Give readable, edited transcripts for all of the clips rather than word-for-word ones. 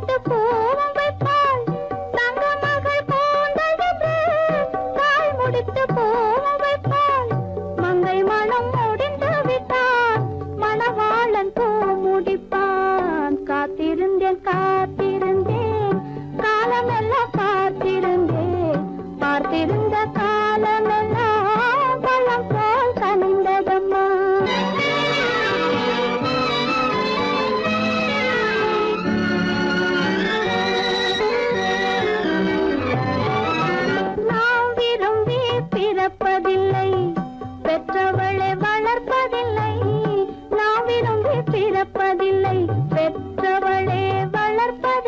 முடித்து பூவும் வைப்பாள் தங்க மகள் போந்ததென்று தாய் முடித்து பூவும் வைப்பாள் மங்கை மனம் முடிந்து விட்டான் மணவாளன் பூ முடிப்பான் காத்திருந்தேன் காத்திருந்தேன் காலமெல்லாம் பார்த்திருந்தேன் பார்த்திருந்த காலமெல்லாம் பழம் போல் கனிந்ததம்மா நாம் விரும்பி பிறப்பதில்லை பெற்றவளை வளர்ப்பதில்லை நாம் விரும்பி பிறப்பதில்லை பெற்றவளை வளர்ப்பதில்லை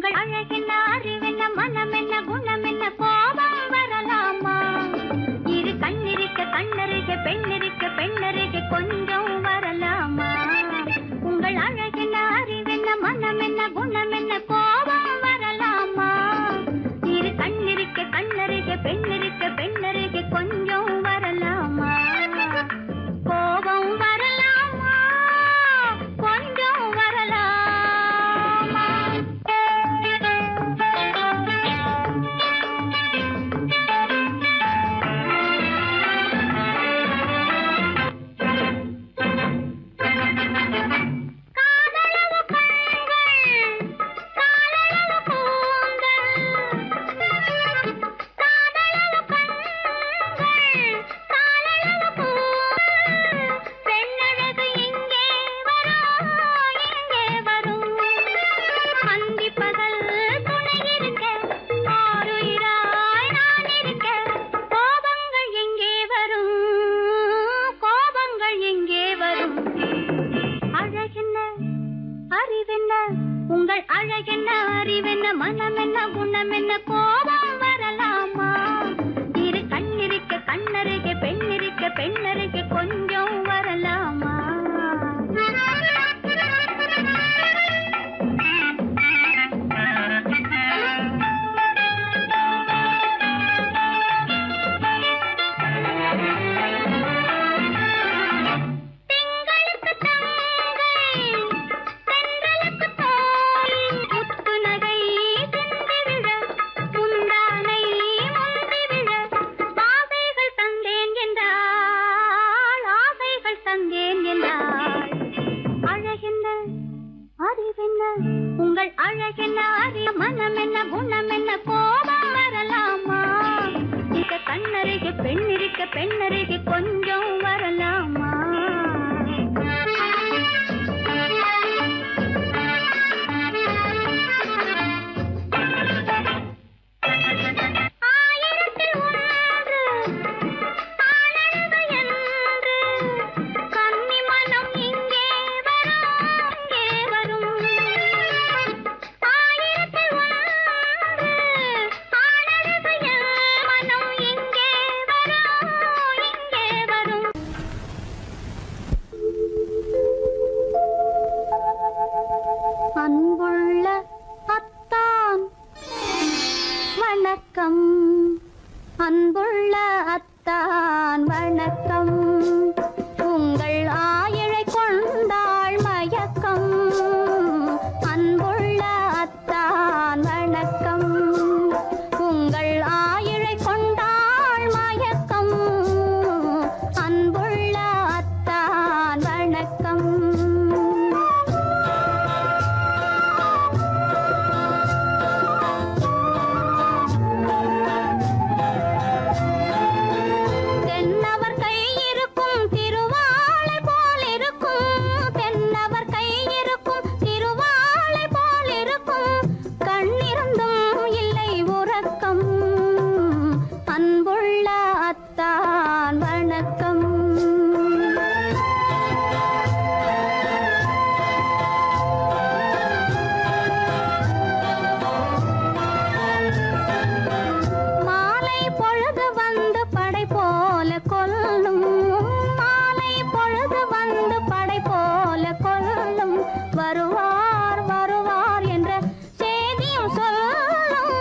உங்கள் அழகென்ன அறிவென்ன மனம் என்ன குணம் என்ன கோபம் வரலாமா இரு கண்ணிருக்க கண்ணருக பெண்ணிருக்க பெண்ணருக கொஞ்சம் வரலாமா உங்கள் அழகென்ன அறிவென்ன மனம் என்ன குணம் என்ன கோபம் வரலாமா இரு கண்ணிருக்க கண்ணருக பெண்ணிருக்க பெண்ணருக கொஞ்சம் வரலாமா கோபம் வரலாமா கொஞ்சம் வரலாமா காதலவு கண்கள் காதலவு கூந்தல் காதலவு கண்கள் காதலவு கூந்தல் பெண்ணழகு இங்கே வரும் அந்தி பகல் துணை இருக்க ஆருயிராய் நான் இருக்க கோபங்கள் எங்கே வரும் கோபங்கள் எங்கே வரும் அழகென்ன அறிவென்ன உங்கள் அழகென்ன அறிவென்ன மனம் என்ன குணம் என்ன கோபம் வரலாமா இரு கண்ணிருக்க கண்ணருக பெண்ணிருக்க பெண்ணருக கொஞ்சம் வரலாமா திங்களுக்கு தங்கை தென்றலுக்கு தோல் முத்துநகை சிந்தி விழ முந்தானை முந்தி விழ ஆசைகள் தந்தேன் என்றாள் ஆசைகள் தந்தேன் என்றாள் அழகென்ன அறிவென்ன உங்கள் அழகென்ன அறி மனம் என்ன குணம் என்ன கோபம் வரலாமா இக கண்ணருக பெண்ணிருக்க பெண்ணருக கொஞ்சம் வரலாமா ஆயிரத்தில் ஒன்று ஆனழகு என்று கன்னி மனம் இங்கே வரும் ஆயிரத்தில் ஒன்று ஆனழகு மனம் இங்கே வரும் அன்புள்ள அத்தான் வணக்கம் அன்புள்ள அத்தான் வணக்கம் உங்கள் ஆயிழை கொண்டாள் மயக்கம் அன்புள்ள அத்தான் வணக்கம் உங்கள் ஆயிழை கொண்டாள் மயக்கம் அன்புள்ள அத்தான் வணக்கம் தென்னவர் கை இருக்கும் திருவாளை போல் இருக்கும் தென்னவர் கை இருக்கும் திருவாளை போல் இருக்கும் கண்ணிருந்தும் இல்லை உறக்கம் அன்புள்ள அத்தான் வணக்கம் மாலை பொழுது வந்து படை போல கொல்லும் மாலை பொழுது வந்து படை போல கொல்லும் வருவார் வருவார் என்ற செய்தியும் சொல்லும்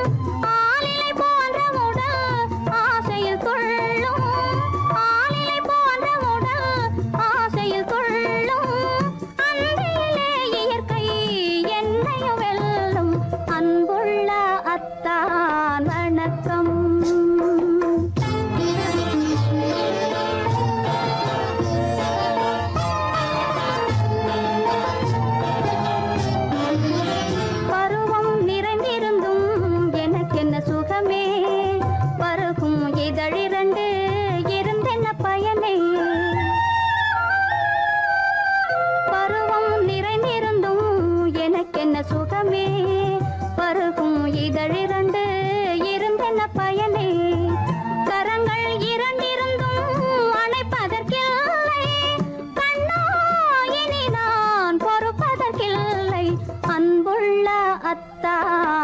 ஆளிலை போன்ற உடல் ஆசையில் துள்ளும் ஆளிலை போன்ற உடல் ஆசையில் துள்ளும் அன்றிலே இயற்கை என்னையும் வெல்லும் அன்புள்ள அத்தான் வணக்கம் பருவம் நிறைந்திருந்தும் எனக்கென்ன சுகமே பருகும் இதழிரண்டு இருந்தென்ன பயனே பருவம் நிறைந்திருந்தும் எனக்கென்ன சுகமே பருகும் இதழிரண்டு இருந்தென்ன பயனே கரங்கள் இரண்டிருந்தும் அணைப்பதற்கில்லை கண்ணா இனி நான் பொறுப்பதற்கில்லை அன்புள்ள அத்தான்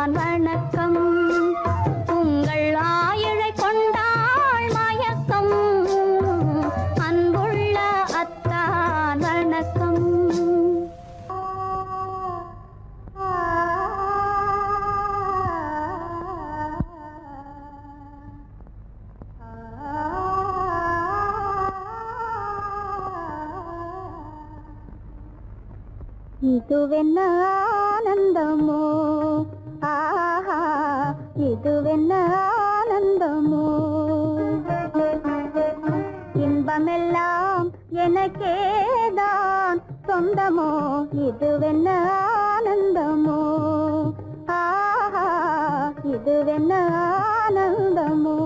இதுவென்ன ஆனந்தமோ ஆஹா இதுவென்ன ஆனந்தமோ இன்பமெல்லாம் எனக்கேதான் சொந்தமோ இதுவென்ன ஆனந்தமோ ஆஹா இதுவென்ன ஆனந்தமோ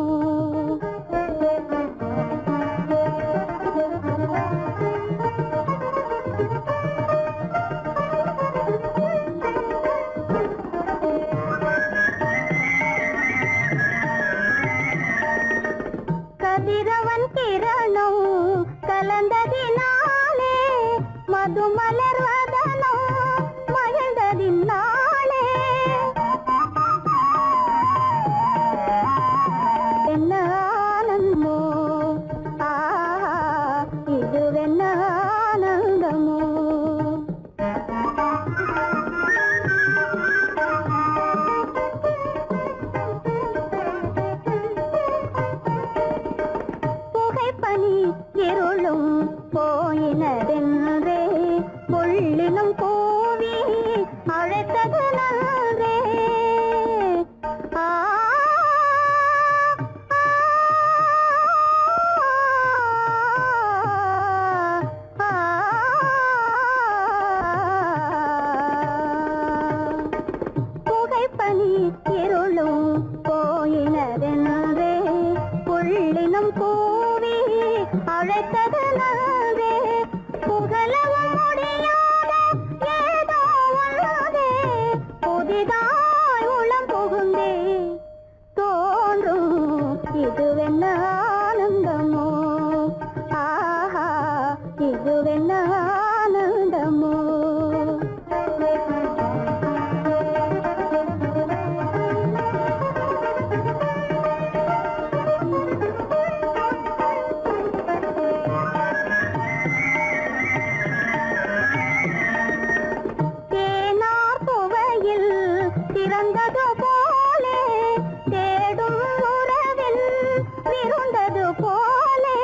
கதிரவன் கிரணம் கலந்ததினாலே மது மலர்வதனோ மகிழ்ந்ததினாலே என்ன ஆனந்தமோ ஆஹா இதுவென்ன ஆனந்தமோ புகைப்பனி இருளும் போயினதென்றே புள்ளினும் கூவி அழைத்தது நன்றே ஆ புகைப்பனி இருளும் போயினதென்றே புள்ளினும் கூவி அழைத்தது நன்றே புகழவும் முடியாத ஏதோ உள்ளதே புதிதாய் உளம் புகுந்தே தோன்றும் இதுவென்ன ஆனந்தமோ ஆஹா இதுவென்ன ஆனந்தமோ திறந்தது போலே தேடும் உறவில் விருந்தது போலே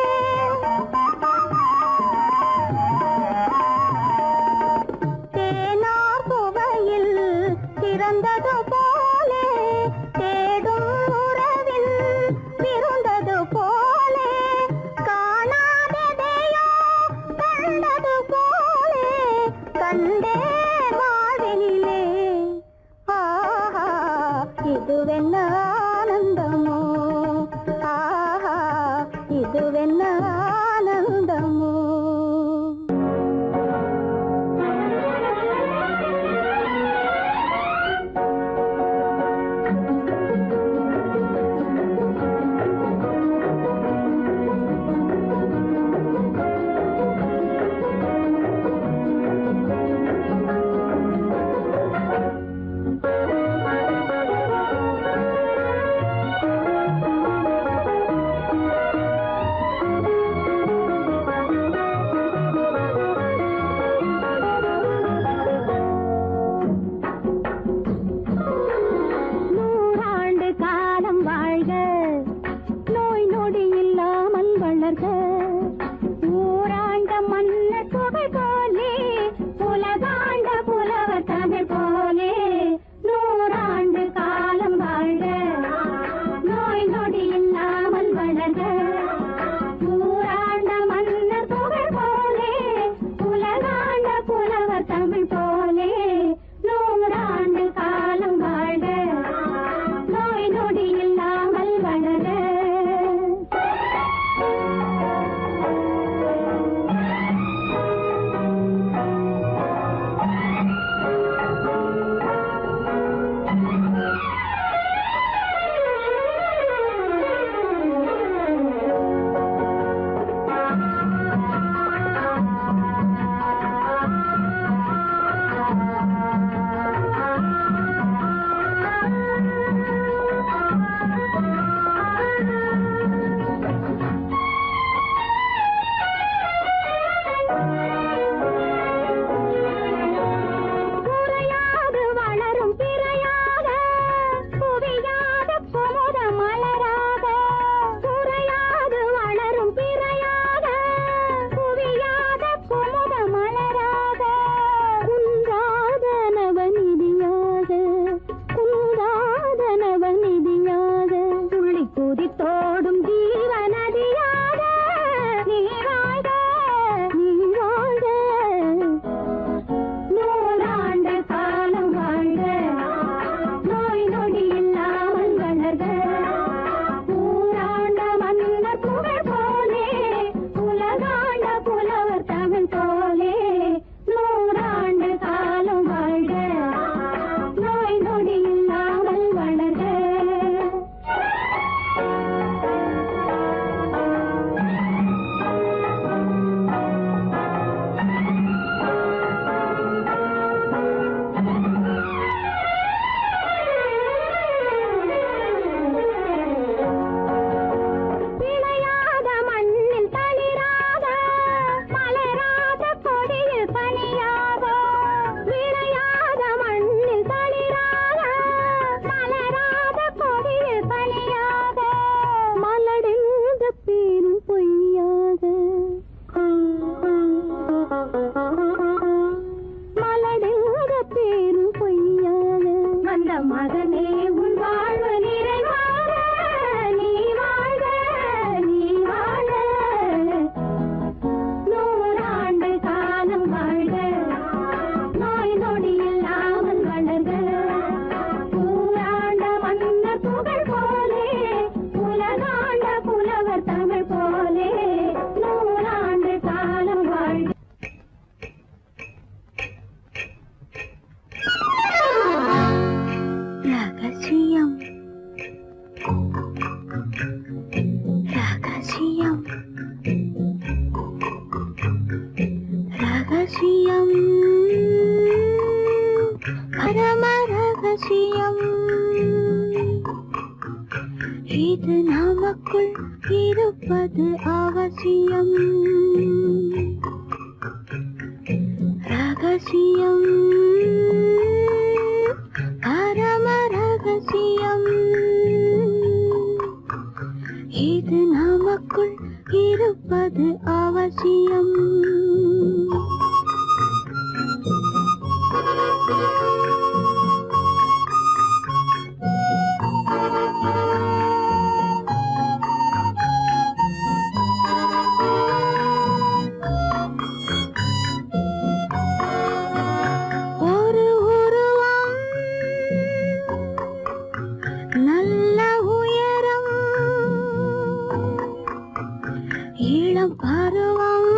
ரகசியம் பரம ரகசியம் இது நமக்குள் இருப்பது அவசியம் ரகசியம் பரம ரகசியம் இது நமக்குள் இருப்பது அவசியம் ஒரு உருவம் நல்ல உயரம் இளம் பருவம்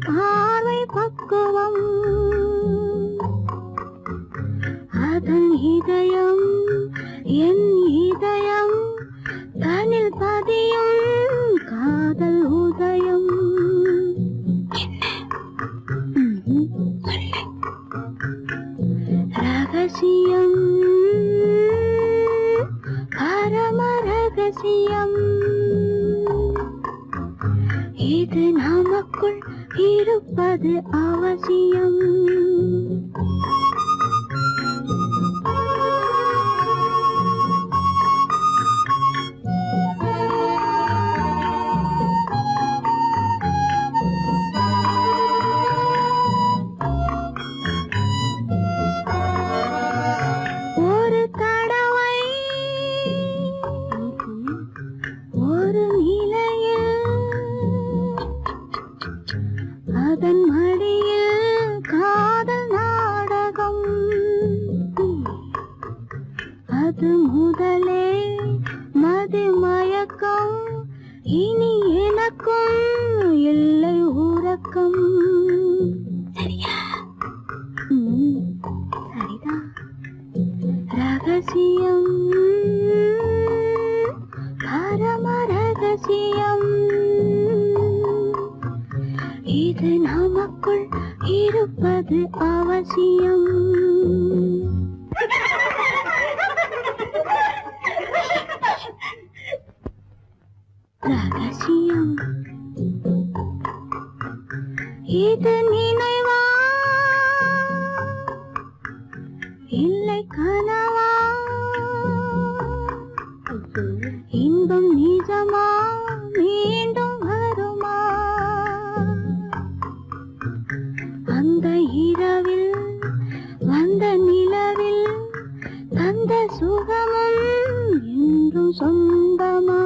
பார்வை பக்குவம் அதன் இதயம் என் இதயம் தனில் பதியும் காதல் உதயம் ரகசியம் பரம ரகசியம் இது நமக்குள் இருப்பது அவசியம் ஒரு தடவை ஒரு நிலையில் அதன் மடியில் காதல் நாடகம் அது முதலே மதிமயக்கம் இனி எனக்கும் இல்லை உறக்கம் சரியா சரிதான் ரகசியம் பரம ரகசியம் இது நமக்குள் இருப்பது அவசியம் ரகசியம் இது நினைவா இல்லை கனவா இன்பம் நிஜமா மீண்டும் வருமா அந்த இரவில் வந்த நிலவில் தந்த சுகமும் என்றும் சொந்தமா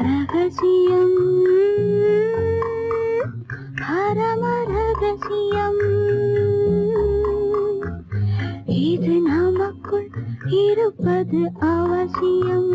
ரகசியம் பரம ரகசியம் இது நமக்குள் இருப்பது அவசியம்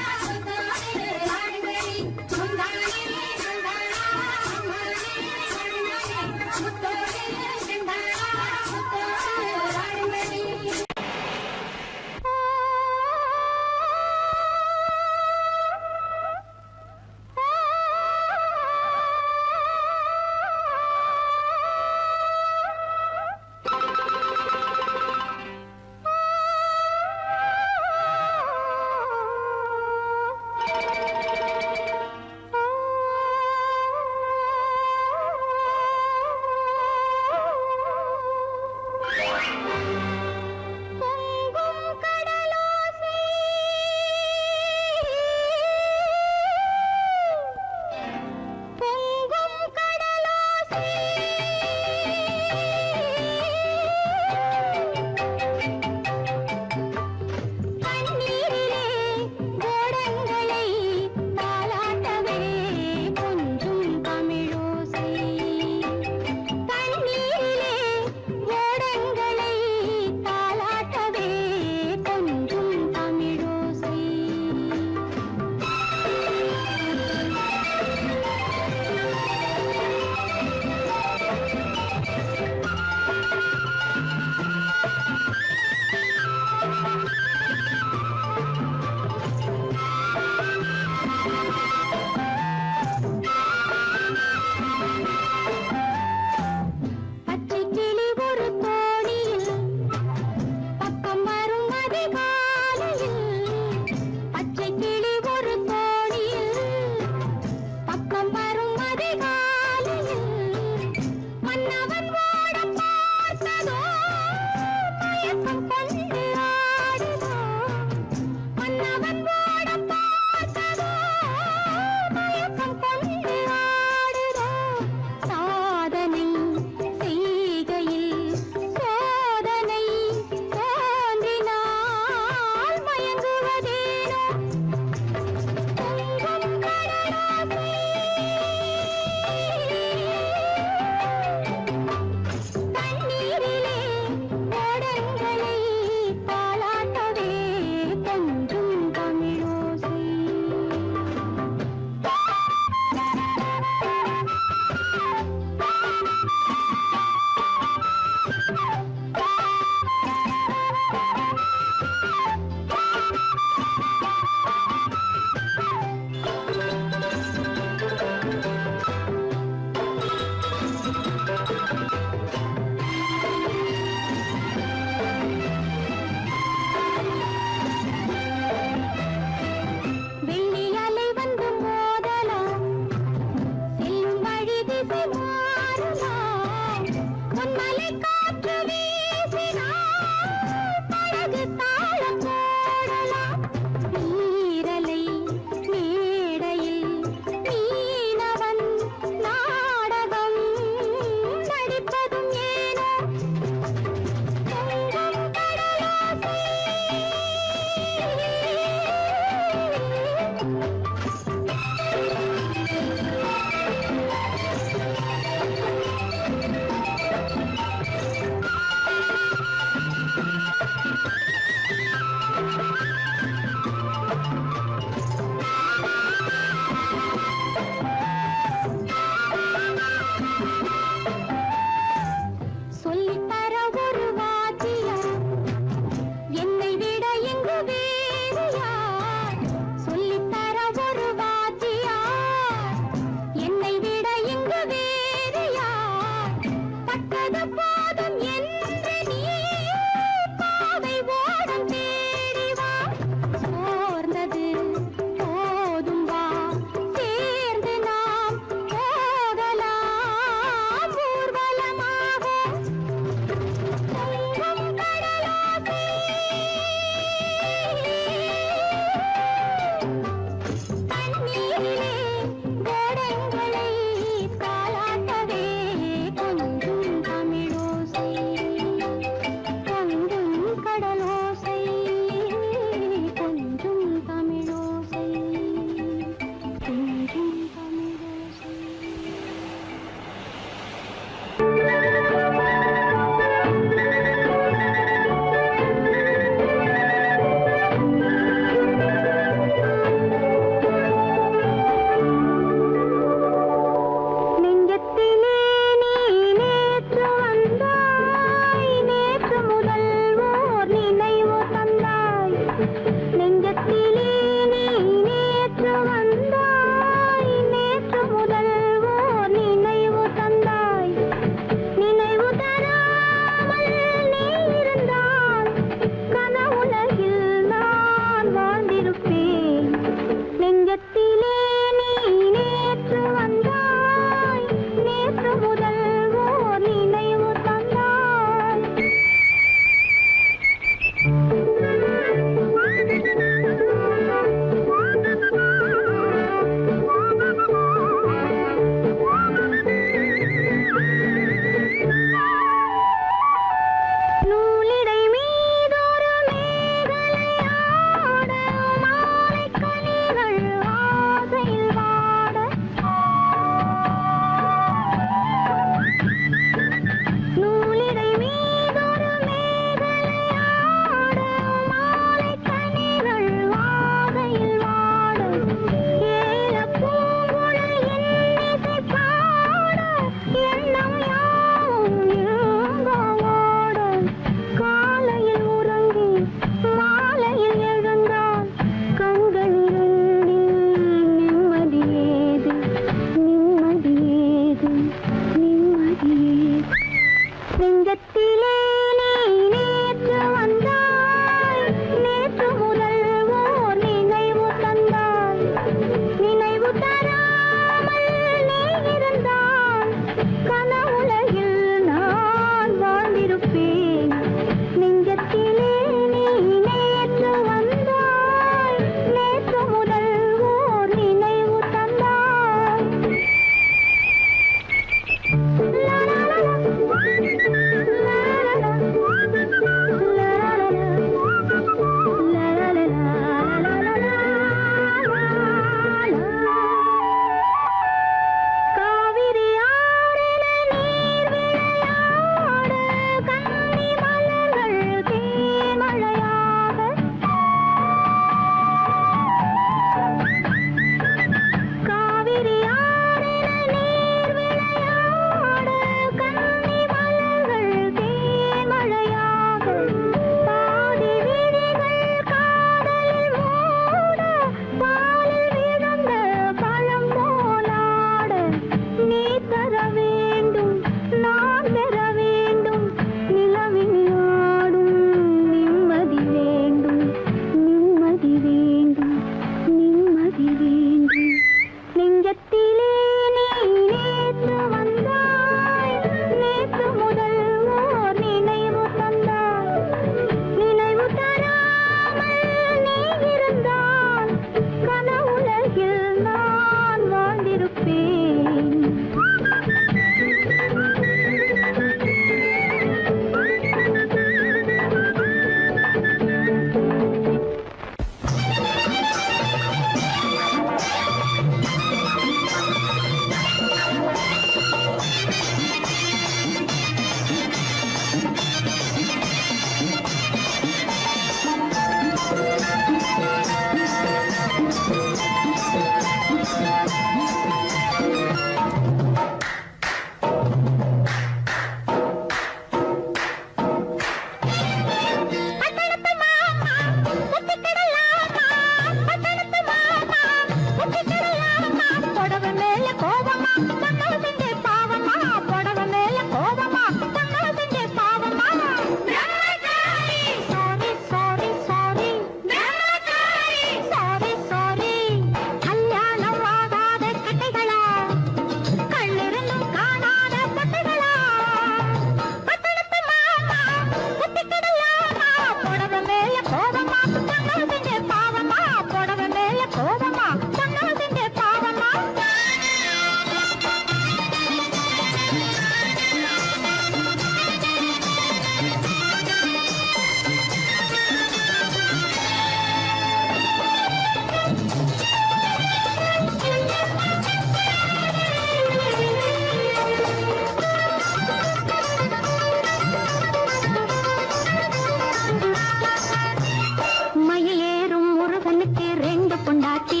முருகனுக்கு 2 பொண்டாட்டி,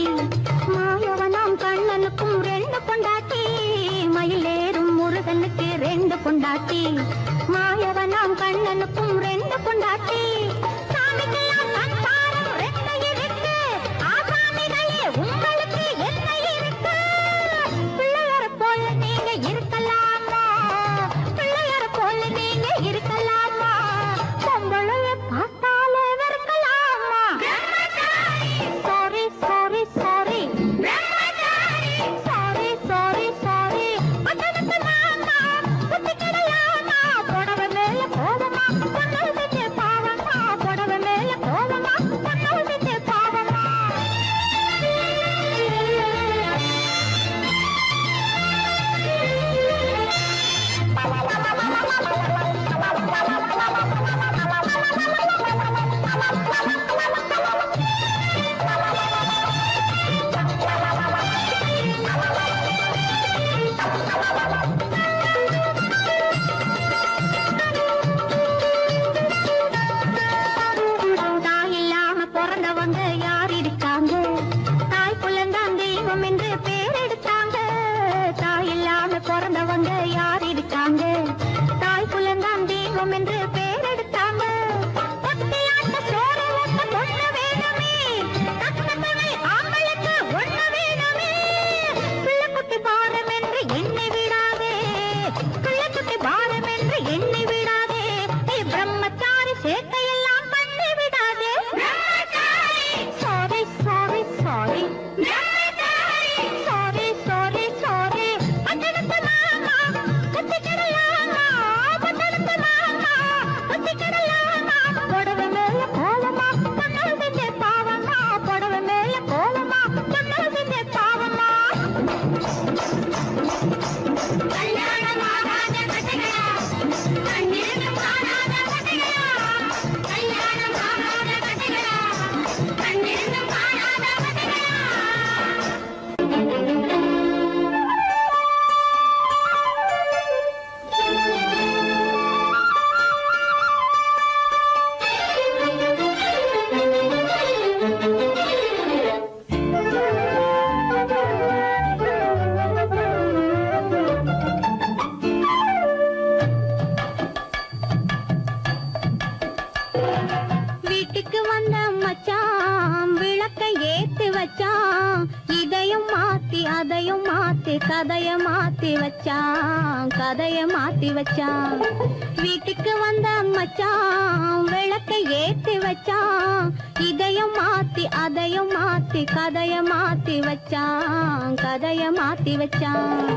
மாயவனாம் கண்ணனுக்கும் 2 பொண்டாட்டி. மயிலேறும் முருகனுக்கு 2 பொண்டாட்டி, மாயவனாம் கண்ணனுக்கும் 2 பொண்டாட்டி. சாமிக்கெல்லாம் சம்சாரம் 2 இருக்கு, ஆசாமிகளே உங்களுக்கு என்ன இருக்கு? பிள்ளையார போல நீங்க இருக்கலாமா, பிள்ளையார போல நீங்க இருக்கலாமா, பொம்பளைய பார்த்தாலே வெறுக்கலாமா? Sorry sorry sorry sorry sorry sorry பட்டணத்து மாமா புத்தி கிடையாமா, புடவை மேல கோபமா பொண்ணு செஞ்ச பாவமா, புடவை மேல கோபமா பொண்ணு செஞ்ச பாவமா. தாய் இல்லாம பிறந்தவங்க யார் இருக்காங்க, தாய் புள்ளந்தான் தெய்வம் என்று பேர் எடுத்தாங்க. தாய் இல்லாம பிறந்தவங்க யார் இருக்காங்க, தாய் புள்ளந்தான் தெய்வம் என்று பேர் எடுத்தாங்க. ஒத்தையாட்ட சோறு ஊட்ட பொண்ணு வேணுமே, தக்கத்தவை ஆம்பளுக்கு ஒண்ணு வேணுமே. பிள்ளைக்குட்டி பாரம் என்று எண்ணி விடாதே, பிள்ளைக்குட்டி பாரம் என்று எண்ணி விடாதே, நீ பிரம்மச்சாரி சேட்டையெல்லாம் பண்ணி விடாதே. Sorry sorry sorry sorry sorry sorry பட்டணத்து மாமா புத்தி கிடையாமா, பட்டணத்து மாமா புத்தி கிடையாமா, புடவை மேல கோலமா பொண்ணு செஞ்ச பாவமா, புடவை மேல கோலமா பொண்ணு செஞ்ச பாவமா. கல்யாணம் ஆகாத கட்டைகளா, கண்ணிருந்தும் காணாத கட்டைகளா, கல்யாணம் ஆகாத கட்டைகளா, கண்ணிருந்தும் காணாத கட்டைகளா. வீட்டுக்கு வந்த மச்சான் விளக்க ஏத்தி வச்சான், இதையும் மாத்தி அதையும் மாத்தி கதைய மாத்தி வச்சான், கதைய மாத்தி வச்சான். வீட்டுக்கு வந்த மச்சான் விளக்க ஏத்தி வச்சான், இதையும் மாத்தி அதையும் மாத்தி கதைய மாத்தி வச்சான், கதைய மாத்தி வச்சான்.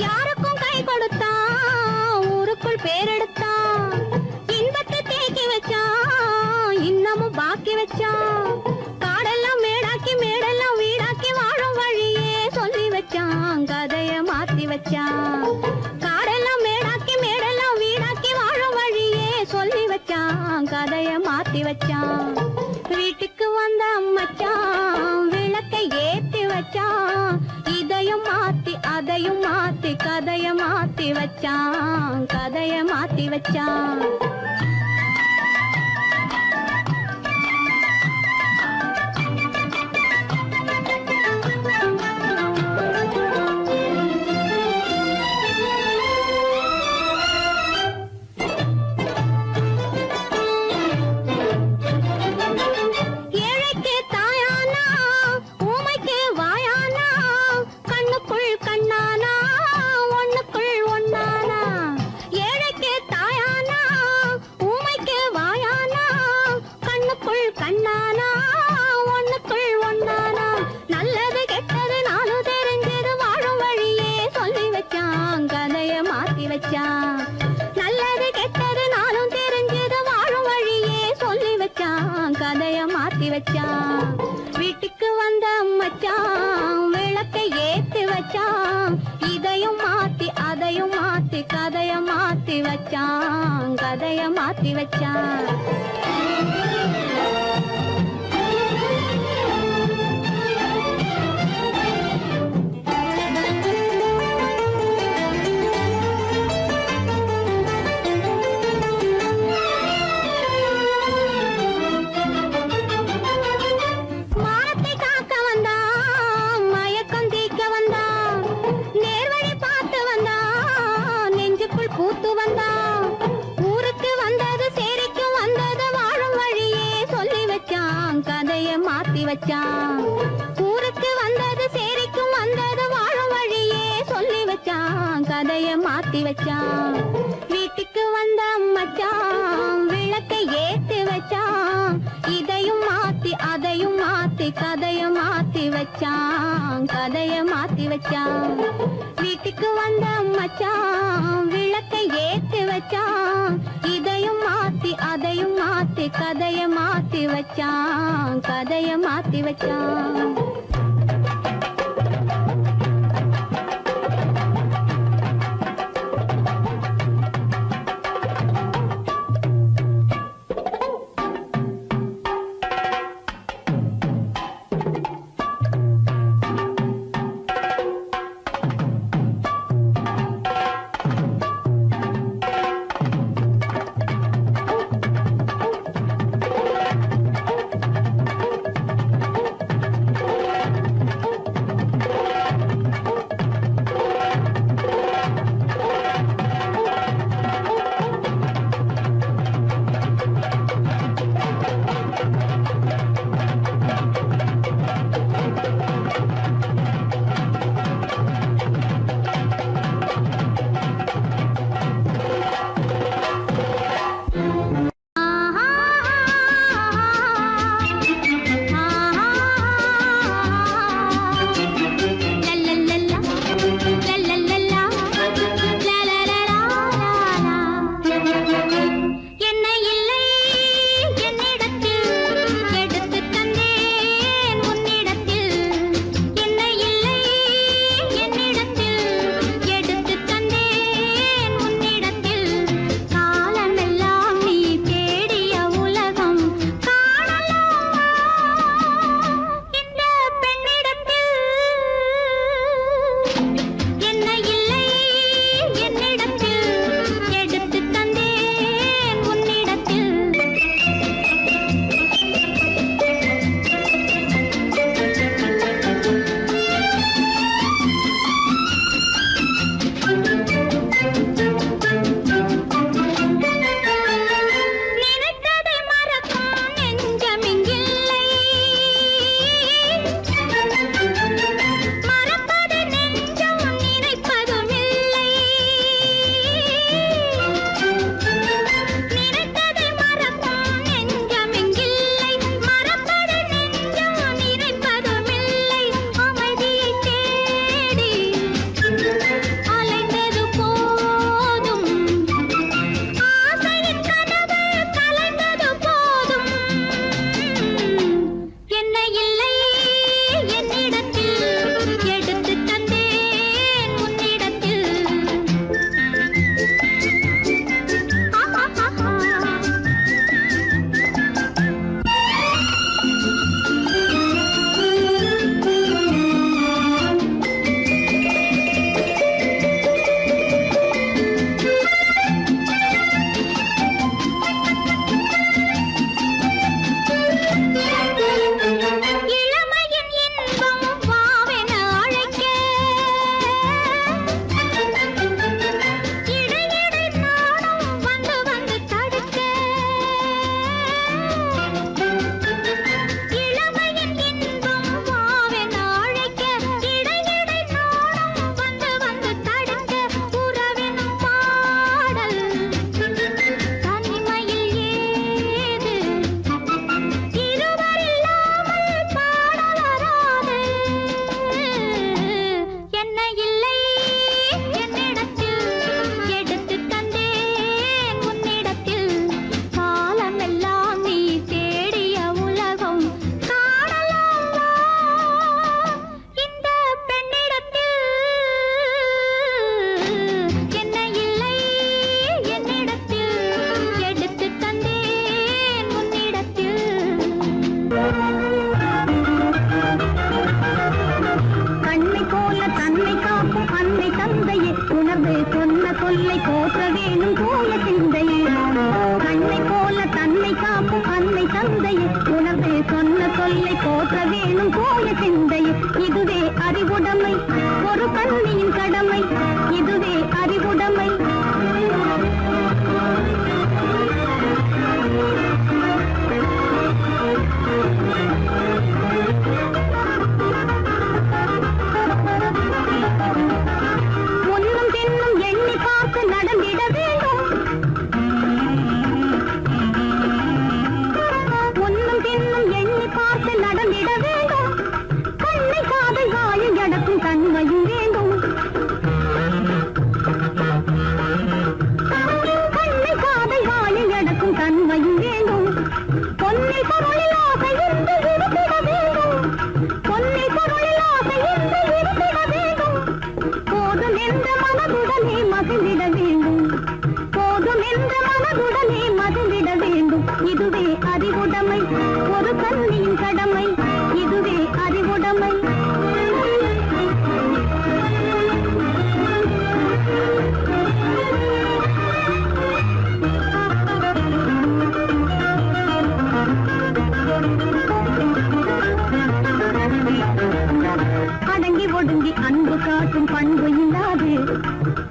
யாருக்கும் கை கொடுத்தான், ஊருக்குள் பேரெடுத்தான், இன்பத்தை தேக்கி வச்சான், இன்னமும் பாக்கி வச்சான். காடெல்லாம் மேடாக்கி மேடெல்லாம் வீடாக்கி வாழும் வழியே சொல்லி வச்சான், கதைய மாத்தி வச்சான். காடெல்லாம் மேடாக்கி மேடெல்லாம் வீடாக்கி வாழும் வழியே சொல்லி வச்சான், கதைய மாத்தி வச்சான். வீட்டுக்கு வந்த மச்சான் விளக்கை ஏத்தி வச்சான், இதையும் மாத்தி அதையும் மாத்தி கதைய மாத்தி வச்சான், கதைய மாத்தி வச்சான். ஏழைக்கு தாயானா, ஊமைக்கு வாயானா, கண்ணுக்குள் கண்ணானா, ஒண்ணுக்குள் ஒண்ணானா. ஏழைக்கு தாயானா, ஊமைக்கு வாயானா, கண்ணுக்குள் கண்ணானா, ஒண்ணுக்குள் ஒண்ணானா. நல்லது கெட்டது நானும் தெரிஞ்சது வாழும் வழியே சொல்லி வச்சான், கதைய மாத்தி வச்சான். நல்லது கெட்டது நானும் தெரிஞ்சது வாழும் வழியே சொல்லி வச்சான், கதைய மாத்தி வச்சான். வீட்டுக்கு வந்த மச்சான் விளக்கை ஏத்தி வச்சான், இதையும் மாத்தி அதையும் மாத்தி கதைய மாத்தி வச்சான், கதைய மாத்தி வச்சான். மாத்தி வச்சான். ஊருக்கு வந்தது சேரிக்கும் வந்தது வாழும் வழியே சொல்லி வச்சான். கதைய மாத்தி வச்சான். வீட்டுக்கு வந்த மச்சான் விளக்கை ஏத்தி வச்சான். இதையும் மாத்தி அதையும் மாத்தி கதைய மாத்தி வச்சான். கதைய மாத்தி வச்சான். வீட்டுக்கு வந்த மச்சான் விளக்கை ஏத்தி வச்சான். இதையும் மாத்தி அதையும் மாத்தி கதைய மாத்தி வச்சான். கதைய மாத்தி வச்சான். அறிவுடைமை, ஒரு கண்ணியின் கடமை, இதுவே அறிவுடைமை. அடங்கி ஒடுங்கி அன்பு காட்டும் பண்பு இல்லாது,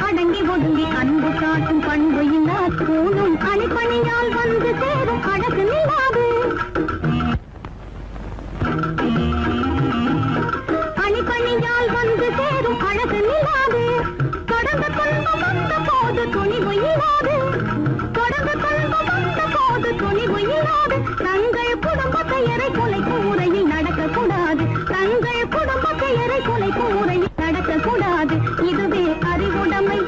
அடங்கி ஒடுங்கி அன்பு காட்டும் பண்பு இல்லாது, கூணும் அணிப்பணியால் வந்து சேரும் அழகு நில்லாது. அணிப்பணியால் வந்து சேரும் அழகு நில்லாது. தொடர்ந்து துன்பம் வந்த போது துணிவு இல்லாது, தொடர்ந்து துன்பம் வந்த போது துணிவு இல்லாது. தங்கள் குடும்பத்தை எரை கொலைக்கும் முறையில் நடக்கக்கூடாது, தங்கள் குடும்பத்தை எரை கொலைக்கும் முறையில் நடக்கக்கூடாது. இதுவே அறிவுடைமை,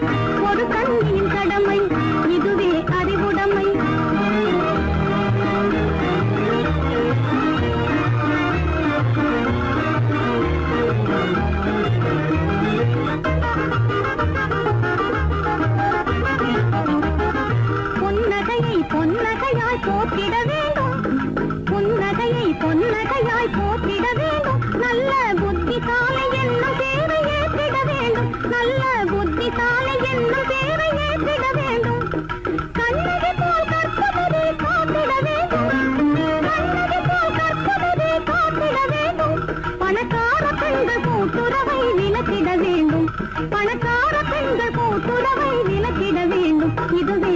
ஒரு கண்ணியின் கடமை, இதுவே அறிவுடைமை. புன்னகையை பொன்னகையாய் போற்றிட வேண்டும், புன்னகையை பொன்னகையாய் போற்றிட வேண்டும். நல்ல புத்திசாலை என்னும் பேரை ஏற்றிட வேண்டும், நல்ல புத்திசாலை என்னும் பேரை ஏற்றிட வேண்டும். கண்ணகி போல் கற்பவரே காத்திட வேண்டும், கண்ணகி போல் கற்பவரே காத்திட வேண்டும். பணக்கார பெண்கள் கூட்டுறவை விலக்கிட வேண்டும், பணக்கார பெண்கள் கூட்டுறவை விலக்கிட வேண்டும். இதுவே